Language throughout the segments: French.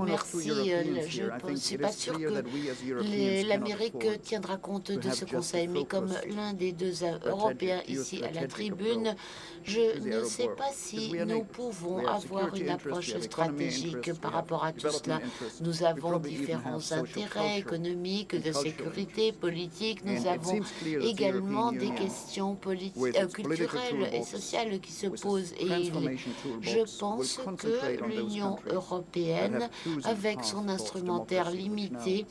remercie. Je ne suis pas sûr que l'Amérique tiendra compte de ce Conseil, mais comme l'un des deux Européens ici à la tribune, je ne sais pas si nous pouvons avoir une approche stratégique par rapport à tout cela. Nous avons différents intérêts économiques, de sécurité, politiques. Nous avons également des questions culturelles et sociales qui se posent. Et je pense que l'Union européenne, avec son instrumentaire limité,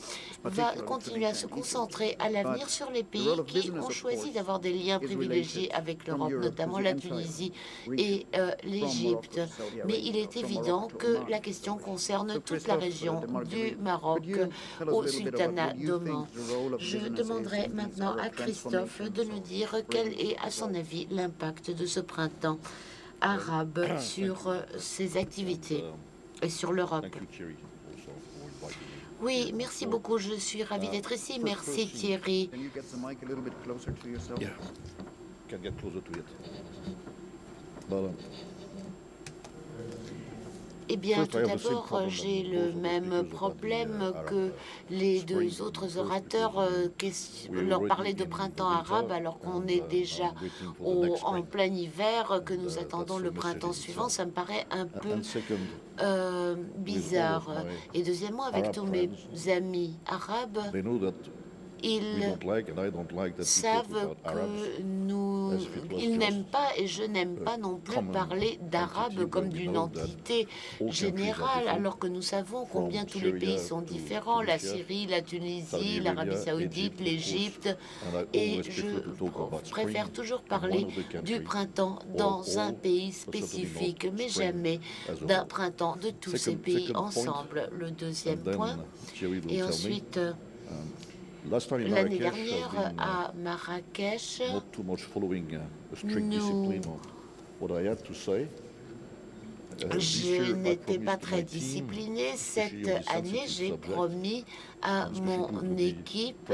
va continuer à se concentrer à l'avenir sur les pays qui ont choisi d'avoir des liens privilégiés avec l'Europe, notamment la Tunisie et l'Égypte. Mais il est évident que la question concerne toute la région du Maroc au sultanat d'Oman. Je demanderai maintenant à Christophe de nous dire quel est, à son avis, l'impact de ce printemps arabe sur ces activités et sur l'Europe. Oui, merci beaucoup. Je suis ravie d'être ici. Merci Thierry. Eh bien, tout d'abord, j'ai le même problème que les deux autres orateurs, leur parler de printemps arabe alors qu'on est déjà en plein hiver, que nous attendons le printemps suivant. Ça me paraît un peu bizarre. Et deuxièmement, avec tous mes amis arabes, ils savent que ils n'aiment pas, et je n'aime pas non plus parler d'arabe comme d'une entité générale, alors que nous savons combien tous les pays sont différents, la Syrie, la Tunisie, l'Arabie saoudite, l'Égypte, et je préfère toujours parler du printemps dans un pays spécifique, mais jamais d'un printemps de tous ces pays ensemble. Le deuxième point, et ensuite... L'année dernière, à Marrakech, je n'étais pas très disciplinée. Cette année, j'ai promis à mon équipe,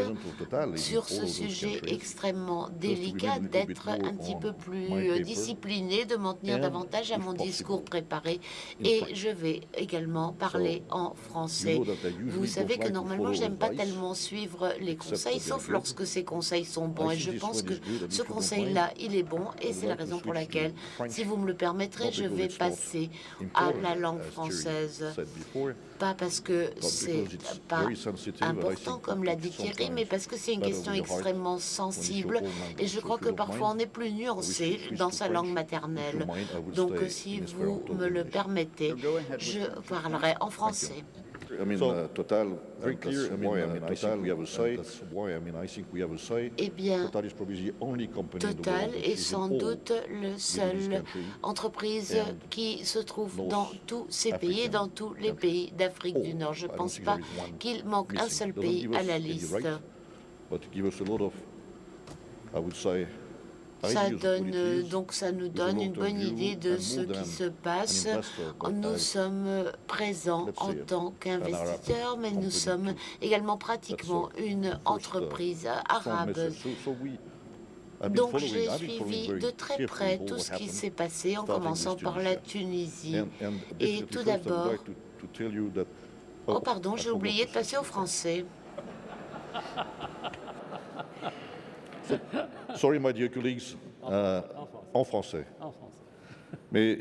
sur ce sujet extrêmement délicat, d'être un petit peu plus disciplinée, de m'en tenir davantage à mon discours préparé. Et je vais également parler en français. Vous savez que normalement, j'aime pas tellement suivre les conseils, sauf lorsque ces conseils sont bons. Et je pense que ce conseil-là, il est bon. Et c'est la raison pour laquelle, si vous me le permettrez, je vais passer à la langue française. Pas parce que c'est pas important, comme l'a dit Thierry, mais parce que c'est une question extrêmement sensible. Et je crois que parfois on est plus nuancé dans sa langue maternelle. Donc, si vous me le permettez, je parlerai en français. Eh bien, Total est sans doute le seul entreprise qui se trouve dans tous ces pays et dans tous les pays d'Afrique du Nord. Je ne pense pas qu'il manque un seul pays à la liste. Ça nous donne une bonne idée de ce qui se passe. Nous sommes présents en tant qu'investisseurs, mais nous sommes également pratiquement une entreprise arabe. Donc j'ai suivi de très près tout ce qui s'est passé, en commençant par la Tunisie. Et tout d'abord... Oh pardon, j'ai oublié de passer au français. Sorry, my dear colleagues, en français. Mais